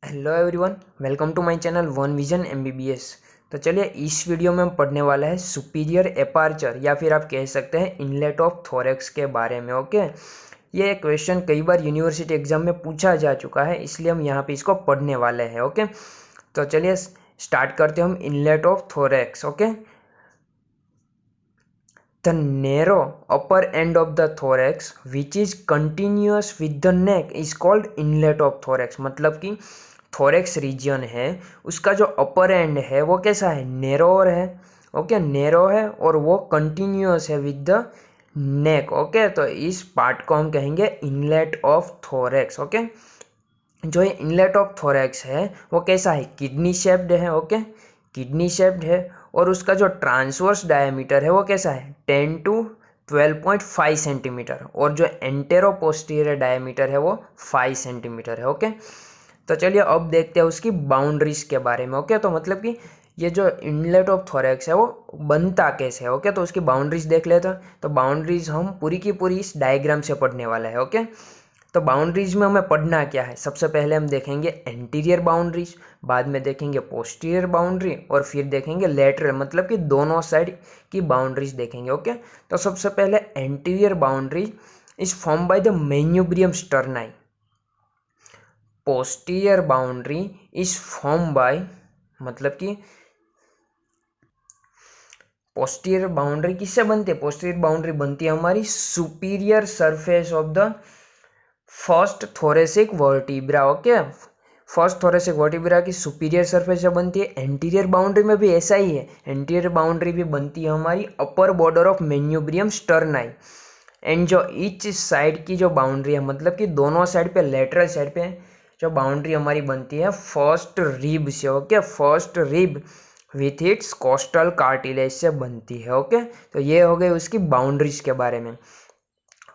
Hello everyone, welcome to my channel one vision MBBS. तो चलिए इस वीडियो में हम पढ़ने वाला है सुपीरियर एपार्चर या फिर आप कह सकते हैं इनलेट ऑफ थोरेक्स के बारे में। ओके, ये क्वेश्चन कई बार यूनिवर्सिटी एग्जाम में पूछा जा चुका है, इसलिए हम यहाँ पे इसको पढ़ने वाले हैं। ओके, तो चलिए स्टार्ट करते हैं हम inlet of thorax. Okay, the narrow upper end of the thorax which is continuous with the neck is called inlet of thorax। मतलब कि थोरेक्स रीजन है, उसका जो अपर एंड है वो कैसा है, नैरोर है। ओके, नैरो है और वो कंटिन्यूअस है विद द नेक। ओके, तो इस पार्ट को हम कहेंगे इनलेट ऑफ थोरेक्स। ओके, जो ये इनलेट ऑफ थोरेक्स है वो कैसा है, किडनी शेप्ड है। ओके, किडनी शेप्ड है और उसका जो ट्रांसवर्स डायमीटर है वो कैसा है, 10 to 12.5 सेंटीमीटर, और जो एंटेरो पोस्टीरियर डायमीटर है वो 5 सेंटीमीटर है। ओके, तो चलिए अब देखते हैं उसकी बाउंड्रीज के बारे में। ओके, तो मतलब कि ये जो इनलेट ऑफ थोरेक्स है वो बनता कैसे है। ओके, तो उसकी बाउंड्रीज देख लेते हैं। तो बाउंड्रीज हम पूरी की पूरी इस डायग्राम से पढ़ने वाला है। ओके, तो बाउंड्रीज में हमें पढ़ना क्या है, सबसे पहले हम देखेंगे एंटीरियर बाउंड्रीज, बाद में देखेंगे पोस्टीरियर बाउंड्री और फिर देखेंगे लेटरल, मतलब कि दोनों साइड की बाउंड्रीज देखेंगे। ओके, तो सबसे पहले anterior boundary is form by the manubrium sterni. Posterior boundary is form by, मतलब कि पोस्टीरियर बाउंड्री किससे बनती है, पोस्टीरियर बाउंड्री बनती है हमारी superior surface of the first thoracic vertebra. Okay, first thoracic vertebra की सुपीरियर सरफेस से बनती है। एंटीरियर बाउंड्री में भी ऐसा ही है, एंटीरियर बाउंड्री भी बनती है हमारी upper border of manubrium sterni. And जो ईच साइड की जो बाउंड्री है, मतलब कि दोनों साइड पे, लेटरल साइड पे जो बाउंड्री हमारी बनती है फर्स्ट रिब से। Okay, first rib with its costal cartilage से बनती है। ओके, तो ये हो गई उसकी बाउंड्रीज के बारे में।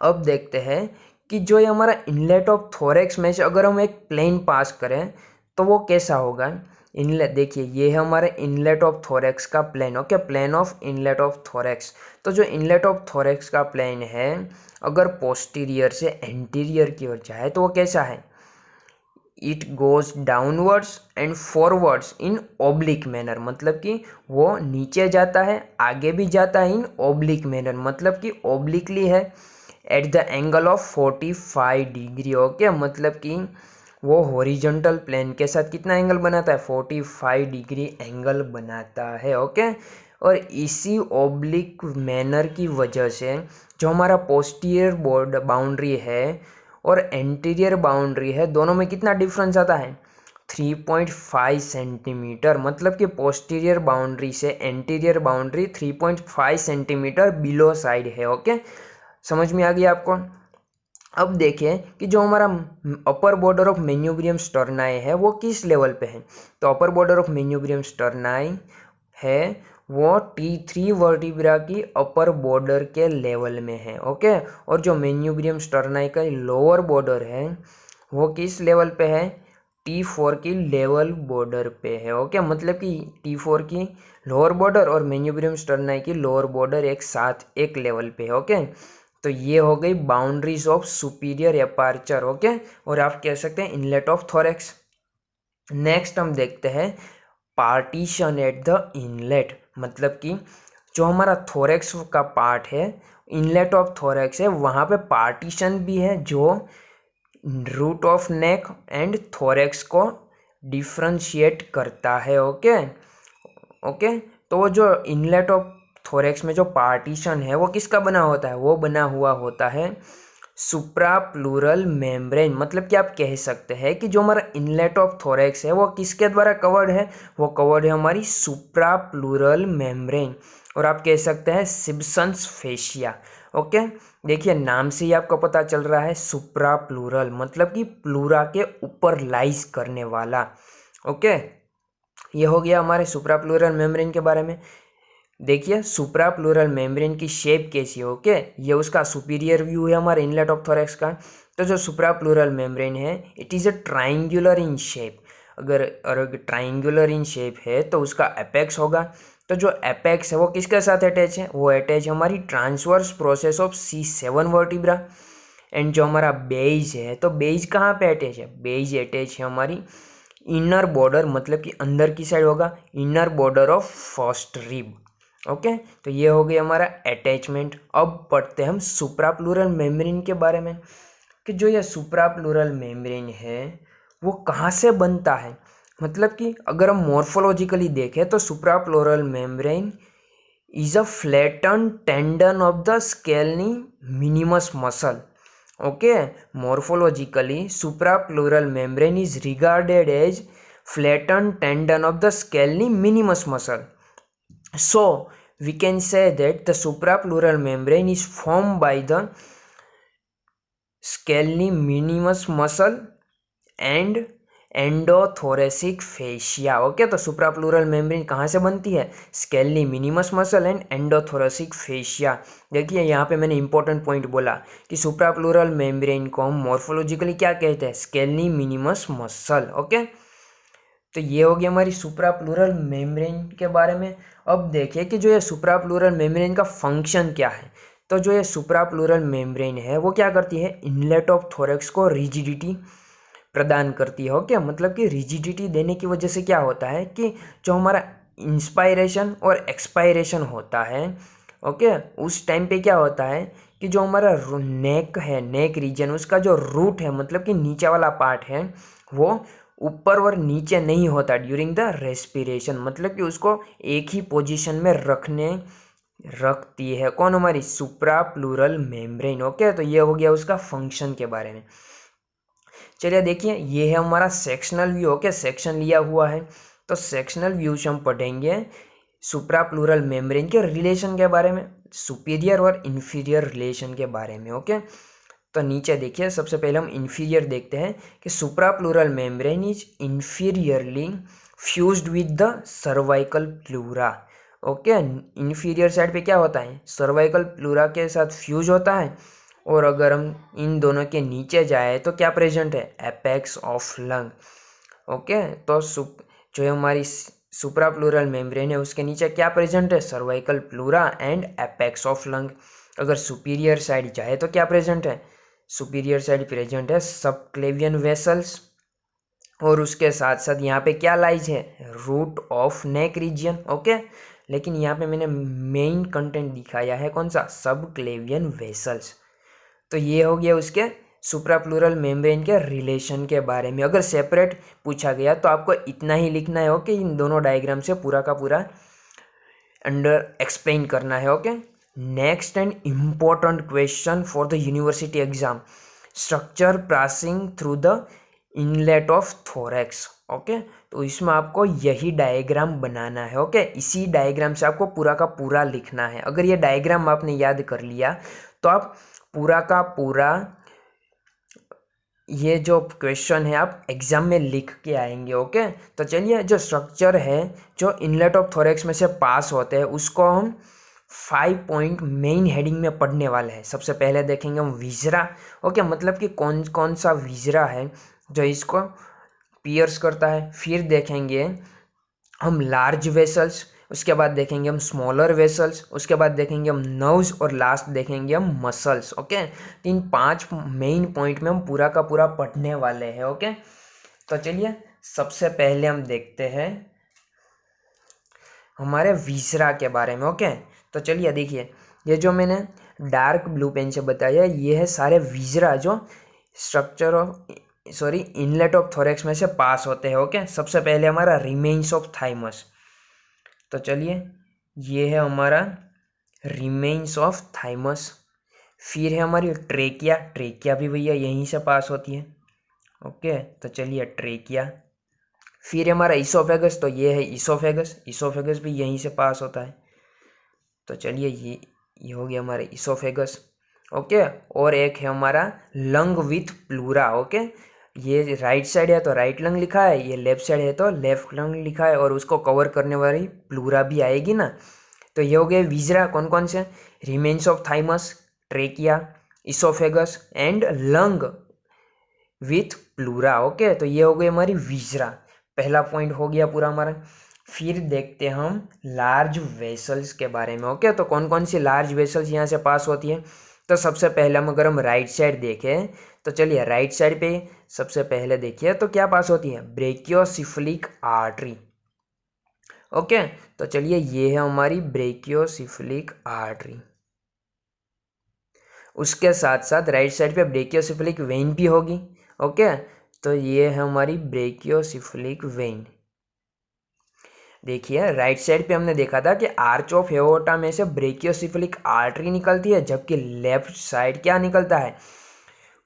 अब देखते हैं कि जो ये हमारा इनलेट ऑफ थोरेक्स में से अगर हम एक प्लेन पास करें तो वो कैसा होगा। इनलेट देखिए, ये है हमारे इनलेट ऑफ थोरेक्स का plane. Okay, plane of inlet of thorax. तो जो इनलेट ऑफ थोरेक्स का प्लेन है, अगर पोस्टीरियर से एंटीरियर की ओर जाए तो वो कैसा है, it goes downwards and forwards in oblique manner, मतलब कि वो नीचे जाता है, आगे भी जाता है इन ओब्लिक मैनर, मतलब कि ओब्लिकली है at the angle of 45 degree. Okay, मतलब कि वो हॉरिजॉन्टल प्लेन के साथ कितना एंगल बनाता है, 45 डिग्री एंगल बनाता है। ओके, और इसी ओब्लिक मैनर की वजह से जो हमारा पोस्टीरियर बॉर्डर बाउंड्री है और एंटीरियर बाउंड्री है, दोनों में कितना डिफरेंस आता है, 3.5 सेंटीमीटर। मतलब कि पोस्टीरियर बाउंड्री से anterior boundary 3.5 centimetre below side है। ओके, समझ में आ गया आपको। अब देखिए कि जो हमारा अपर बॉर्डर ऑफ मेन्यूब्रियम स्टर्नाई है वो किस लेवल पे है। तो अपर बॉर्डर ऑफ मेन्यूब्रियम स्टर्नाई है वो T3 वर्टिब्रा की अपर बॉर्डर के लेवल में है। ओके, और जो मेन्यूब्रियम स्टर्नाई का लोअर बॉर्डर है वो किस लेवल पे है, T4 की लेवल बॉर्डर पे है। ओके, मतलब कि T4 की लोअर बॉर्डर और मेन्यूब्रियम स्टर्नाई की लोअर बॉर्डर एक साथ एक लेवल पे है। ओके, तो ये हो गई बाउंड्रीज ऑफ सुपीरियर एपार्चर। ओके, और आप कह सकते हैं इनलेट ऑफ थोरेक्स। नेक्स्ट हम देखते हैं पार्टीशन एट द इनलेट, मतलब कि जो हमारा थोरेक्स का पार्ट है, इनलेट ऑफ थोरेक्स है, वहाँ पे पार्टीशन भी है जो root of neck and thorax को डिफ्रेंशिएट करता है। ओके, ओके, तो जो इनलेट ऑफ थोरेक्स में जो पार्टीशन है वो किसका बना होता है, वो बना हुआ होता है सुप्राप्लूरल मेम्ब्रेन। मतलब कि आप कह सकते हैं कि जो हमारा इनलेट ऑफ थोरेक्स है वो किसके द्वारा कवर्ड है, वो कवर्ड है हमारी सुप्राप्लूरल मेम्ब्रेन, और आप कह सकते हैं सिम्पसन्स फेशिया। ओके, देखिए नाम से ही आपको पता चल रहा है सुप्राप्लूरल, मतलब कि प्लूरा के ऊपर लाइज करने वाला। ओके, ये हो गया हमारे सुप्राप्लूरल मेम्ब्रेन के बारे में। देखिए सुप्राप्लूरल मेम्ब्रेन की शेप कैसी है। ओके, ये उसका सुपीरियर व्यू है हमारे इनलेट ऑफ थोरेक्स का। तो जो सुप्राप्लूरल मेम्ब्रेन है it is a triangular in shape. अगर ट्राइंगुलर इन शेप है तो उसका एपेक्स होगा। तो जो एपेक्स है वो किसके साथ अटैच है, वो अटैच है हमारी transverse process of C7 vertebra. And जो हमारा बेज है, तो बेज कहाँ पे अटैच है, बेज अटैच है हमारी इनर बॉर्डर मतलब कि अंदर की साइड होगा, inner border of first rib. Okay, तो ये हो गया हमारा अटैचमेंट। अब पढ़ते हैं हम सुप्राप्लूरल मेम्ब्रेन के बारे में कि जो ये सुप्राप्लूरल मेम्ब्रेन है वो कहाँ से बनता है। मतलब कि अगर हम मॉर्फोलॉजिकली देखें तो suprapleural membrane is a flattened tendon of the scalene minimus muscle. Okay, morphologically suprapleural membrane is regarded as flattened tendon of the scalene minimus muscle. So we can say that the suprapleural membrane is formed by the scalene minimus muscle and endothoracic fascia. Okay, तो suprapleural membrane कहाँ से बनती है, scalene minimus muscle and endothoracic fascia. देखिए यहाँ पे मैंने important point बोला कि सुप्राप्लूरल मेम्ब्रेन को हम मॉर्फोलॉजिकली क्या कहते हैं, स्केलनी मिनिमस मसल। ओके, तो ये हो गई हमारी सुप्राप्लूरल मेम्ब्रेन के बारे में। अब देखिए कि जो ये सुप्राप्लूरल मेम्ब्रेन का फंक्शन क्या है। तो जो ये सुप्राप्लूरल मेम्ब्रेन है वो क्या करती है, इनलेट ऑफ थोरेक्स को रिजिडिटी प्रदान करती है। ओके, मतलब कि रिजिडिटी देने की वजह से क्या होता है कि जो हमारा इंस्पायरेशन और एक्सपायरेशन होता है, ओके, उस टाइम पे क्या होता है कि जो हमारा नेक है, नेक रीजन, उसका जो रूट है मतलब कि नीचे वाला पार्ट है वो ऊपर और नीचे नहीं होता ड्यूरिंग द रेस्पिरेशन। मतलब कि उसको एक ही पोजीशन में रखती है कौन, हमारी सुप्राप्लूरल मेम्ब्रेन। ओके, तो ये हो गया उसका फंक्शन के बारे में। चलिए देखिए ये है हमारा सेक्शनल व्यू। ओके, सेक्शन लिया हुआ है तो सेक्शनल व्यू से हम पढ़ेंगे सुप्राप्लूरल मेम्ब्रेन के रिलेशन के बारे में, सुपीरियर और इन्फीरियर रिलेशन के बारे में। ओके, तो नीचे देखिए सबसे पहले हम इन्फीरियर देखते हैं कि suprapleural membrane is inferiorly fused with the cervical pleura. Okay, inferior side पे क्या होता है, सर्वाइकल प्लूरा के साथ फ्यूज होता है। और अगर हम इन दोनों के नीचे जाए तो क्या प्रेजेंट है, एपेक्स ऑफ लंग। ओके, तो जो हमारी सुप्राप्लूरल मेम्ब्रेन है उसके नीचे क्या प्रेजेंट है, cervical pleura and apex of lung. अगर सुपीरियर साइड जाए तो क्या प्रेजेंट है, सुपीरियर साइड प्रेजेंट है सबक्लेवियन वेसल्स, और उसके साथ साथ यहाँ पे क्या लाइज है, root of neck region. Okay, लेकिन यहाँ पे मैंने मेन कंटेंट दिखाया है कौन सा, सबक्लेवियन वेसल्स। तो ये हो गया उसके सुप्राप्लूरल मेम्ब्रेन के रिलेशन के बारे में। अगर सेपरेट पूछा गया तो आपको इतना ही लिखना है ओके, इन दोनों डायग्राम से पूरा का पूरा अंडर एक्सप्लेन करना है। Okay, next and important question for the university exam, structure passing through the inlet of thorax. Okay, तो इसमें आपको यही डायग्राम बनाना है। ओके, इसी डायग्राम से आपको पूरा का पूरा लिखना है। अगर ये डायग्राम आपने याद कर लिया तो आप पूरा का पूरा ये जो क्वेश्चन है आप एग्जाम में लिख के आएंगे। ओके, तो चलिए जो स्ट्रक्चर है जो इनलेट ऑफ थोरेक्स में से पास होते हैं उसको हम 5 पॉइंट मेन हेडिंग में पढ़ने वाले हैं। सबसे पहले देखेंगे हम विजरा। ओके, मतलब कि कौन कौन सा विजरा है जो इसको पियर्स करता है। फिर देखेंगे हम लार्ज वेसल्स, उसके बाद देखेंगे हम स्मॉलर वेसल्स, उसके बाद देखेंगे हम नर्व्स, और लास्ट देखेंगे हम मसल्स। ओके, तो इन 5 मेन पॉइंट में हम पूरा का पूरा पढ़ने वाले हैं। ओके, तो चलिए सबसे पहले हम देखते हैं हमारे विसरा के बारे में। ओके, तो चलिए देखिए ये जो मैंने डार्क ब्लू पेन से बताया ये है सारे विजरा जो structure of inlet of thorax में से पास होते हैं। ओके, सबसे पहले हमारा रिमेन्स ऑफ थाइमस। तो चलिए ये है हमारा रिमेन्स ऑफ थाइमस। फिर है हमारी ट्रेकिया, ट्रेकिया भी भैया यहीं से पास होती है। ओके, तो चलिए ट्रेकिया। फिर हमारा इसोफेगस, तो ये है इसोफेगस, इसोफेगस भी यहीं से पास होता है। तो चलिए ये हो गया हमारा इसोफेगस। ओके, और एक है हमारा लंग विथ प्लूरा। ओके, ये राइट साइड है तो राइट लंग लिखा है, ये लेफ्ट साइड है तो लेफ्ट लंग लिखा है, और उसको कवर करने वाली प्लूरा भी आएगी ना। तो ये हो गए विजरा, कौन कौन से, remains of thymus, trachea, oesophagus and lung with pleura. Okay, तो ये हो गई हमारी विजरा, पहला पॉइंट हो गया पूरा हमारा। फिर देखते हैं हम लार्ज वेसल्स के बारे में। ओके, तो कौन कौन सी लार्ज वेसल्स यहाँ से पास होती है, तो सबसे पहले अगर हम राइट साइड देखें तो चलिए राइट साइड पे सबसे पहले देखिए तो क्या पास होती है, ब्रेकियोसिफलिक आर्टरी। ओके, तो चलिए ये है हमारी ब्रेकियोसिफलिक आर्टरी। उसके साथ साथ राइट साइड पे ब्रेकियोसिफलिक वेन भी होगी। ओके, तो ये है हमारी ब्रेकियोसिफलिक वेन। देखिए राइट साइड पे हमने देखा था कि आर्च ऑफ एओर्टा में से ब्रेकियोसिफलिक आर्टरी निकलती है, जबकि लेफ्ट साइड क्या निकलता है,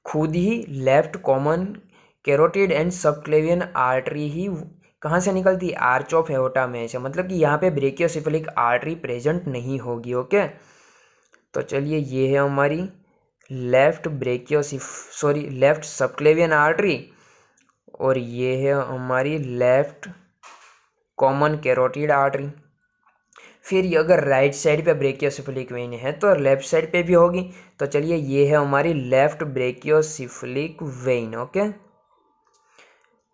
खुद ही left common carotid and subclavian artery ही कहाँ से निकलती है, आर्च ऑफ एओर्टा में से, मतलब कि यहाँ पे ब्रेकियोसिफलिक आर्टरी प्रेजेंट नहीं होगी। ओके, तो चलिए ये है हमारी लेफ्ट सबक्लेवियन आर्टरी और ये है हमारी लेफ्ट कॉमन कैरोटिड आर्टरी। फिर अगर राइट साइड पे ब्रेकियोसिफलिक वेन है तो लेफ्ट साइड पे भी होगी। तो चलिए ये है हमारी लेफ्ट ब्रेकियोसिफलिक वेन। ओके,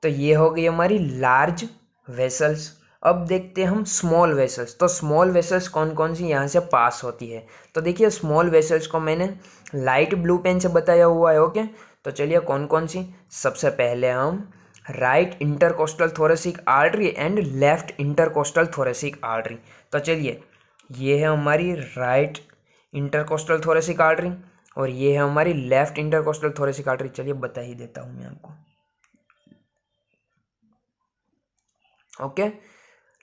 तो ये हो गई हमारी लार्ज वेसल्स। अब देखते हैं हम स्मॉल वेसल्स। तो स्मॉल वेसल्स कौन कौन सी यहाँ से पास होती है, तो देखिए स्मॉल वेसल्स को मैंने लाइट ब्लू पेन से बताया हुआ है। ओके, तो चलिए कौन कौन सी, सबसे पहले हम right intercostal thoracic artery and left intercostal thoracic artery. तो चलिए ये है हमारी राइट इंटरकोस्टल थोरेसिक आर्टरी और ये है हमारी लेफ्ट इंटरकोस्टल थोरेसिक आर्टरी। चलिए बता ही देता हूँ मैं आपको। Okay,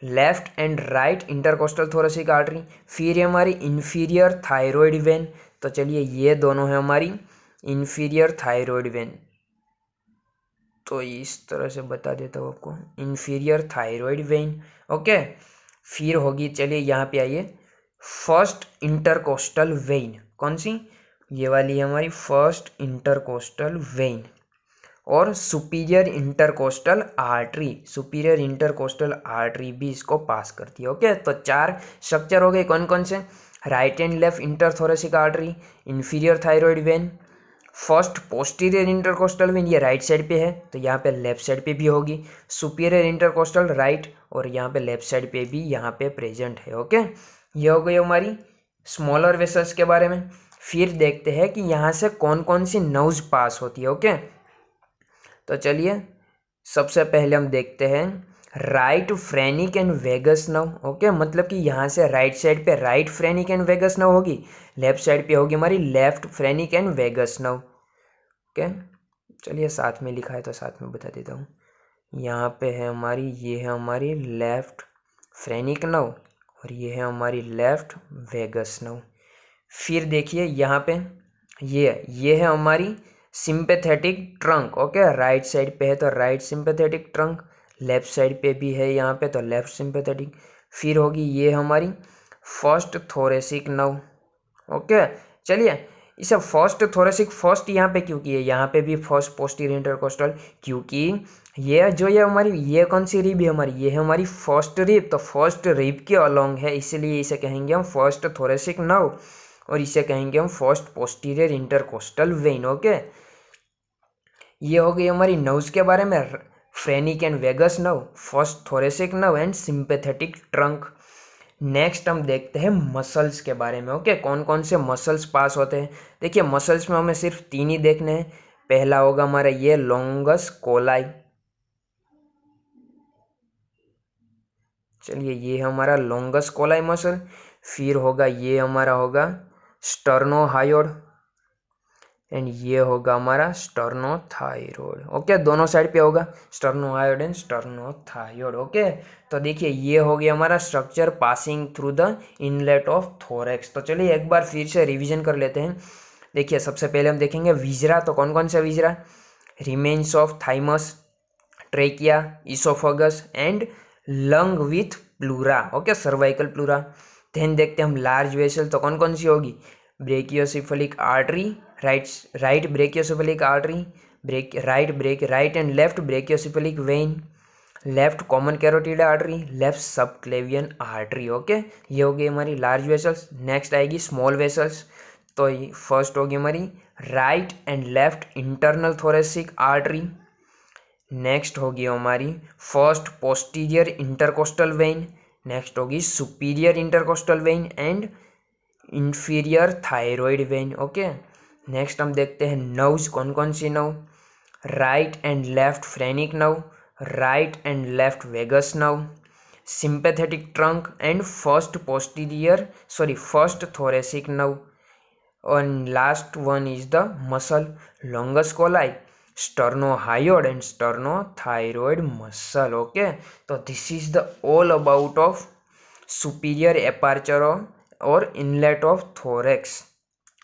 left and right intercostal thoracic artery. फिर है हमारी इंफीरियर थायराइड वेन। तो चलिए ये दोनों है हमारी इंफीरियर थायराइड वेन। तो इस तरह से बता देता हूँ आपको, इंफीरियर थायराइड वेन। ओके, फिर होगी, चलिए यहाँ पे आइए, फर्स्ट इंटरकोस्टल वेन। कौन सी, ये वाली है हमारी फर्स्ट इंटरकोस्टल वेन। और superior intercostal artery, superior intercostal artery भी इसको पास करती है। ओके, तो 4 स्ट्रक्चर हो गए, कौन कौन से, right and left interthoracic artery, inferior thyroid vein, first posterior intercostal vein, ये राइट साइड पे है तो यहाँ पे लेफ्ट साइड पे भी होगी, सुपीरियर इंटरकोस्टल राइट और यहाँ पे लेफ्ट साइड पे भी यहाँ पे प्रेजेंट है। ओके, ये हो गई हमारी स्मॉलर वेसल्स के बारे में। फिर देखते हैं कि यहाँ से कौन कौन सी नर्व्स पास होती है। ओके, तो चलिए सबसे पहले हम देखते हैं right phrenic and vagus nerve. Okay, मतलब कि यहाँ से राइट साइड पे right phrenic and vagus nerve होगी, लेफ्ट साइड पे होगी हमारी left phrenic and vagus nerve. Okay, चलिए साथ में लिखा है तो साथ में बता देता हूँ। यहाँ पे है हमारी, ये है हमारी लेफ्ट फ्रेनिक नर्व और ये है हमारी लेफ्ट वेगस नर्व। फिर देखिए यहाँ पे ये है हमारी sympathetic trunk. Okay, right side पे है तो right sympathetic trunk, left side पे भी है यहाँ पे तो लेफ्ट सिंपैथेटिक। फिर होगी ये हमारी फर्स्ट थोरेसिक नर्व। ओके, चलिए इसे फर्स्ट थोरेसिक फर्स्ट यहाँ पे क्यों किए, यहाँ पे भी फर्स्ट पोस्टीरियर इंटरकोस्टल, क्योंकि ये हमारी ये कौन सी रिब है हमारी, ये है हमारी फर्स्ट रिब, तो फर्स्ट रिब के अलोंग है, इसलिए इसे कहेंगे हम फर्स्ट थोरेसिक नर्व और इसे कहेंगे हम first posterior intercostal vein. Okay, ये हो गई हमारी नर्व्स के बारे में, phrenic and vagus nerve, first thoracic nerve and sympathetic trunk. Next हम देखते हैं मसल्स के बारे में। ओके, कौन कौन से मसल्स पास होते हैं, देखिए मसल्स में हमें सिर्फ 3 ही देखने हैं। पहला होगा हमारा ये लॉन्गस कोलाई, चलिए ये हमारा लॉन्गस कोलाई मसल। फिर होगा ये हमारा होगा स्टर्नोहायोड एंड ये होगा हमारा स्टर्नोथायरॉयड। ओके, दोनों साइड पे होगा स्टर्नोहायोड एंड स्टर्नोथायरॉयड। ओके, तो देखिए ये हो गया हमारा structure passing through the inlet of thorax. तो चलिए एक बार फिर से रिवीजन कर लेते हैं। देखिए सबसे पहले हम देखेंगे विजरा, तो कौन कौन सा viscera, remains of thymus, trachea, oesophagus and lung with pleura. Okay, cervical pleura. Then देखते हैं हम लार्ज वेसल, तो कौन कौन सी होगी, brachiocephalic artery, right brachiocephalic artery, right and left brachiocephalic vein, left common carotid artery, left subclavian artery. Okay, ये होगी हमारी लार्ज वेसल्स। नेक्स्ट आएगी स्मॉल वेसल्स, तो फर्स्ट होगी हमारी right and left internal thoracic artery, next होगी हमारी first posterior intercostal vein, next होगी superior intercostal vein and inferior thyroid vein. Okay, next हम देखते हैं नर्व्स, कौन कौन सी nerve, right and left phrenic nerve, right and left vagus nerve, sympathetic trunk and first thoracic nerve, and last one is the muscle longus colli, sternohyoid and sternothyroid muscle. Okay, so this is the all about of superior aperture और inlet of thorax.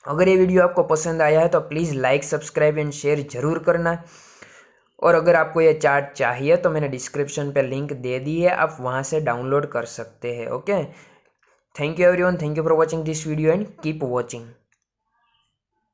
अगर ये video आपको पसंद आया है तो please like, subscribe and share जरूर करना। और अगर आपको ये चार्ट चाहिए तो मैंने डिस्क्रिप्शन पे लिंक दे दी है, आप वहाँ से डाउनलोड कर सकते हैं। Okay, thank you everyone, thank you for watching this video and keep watching.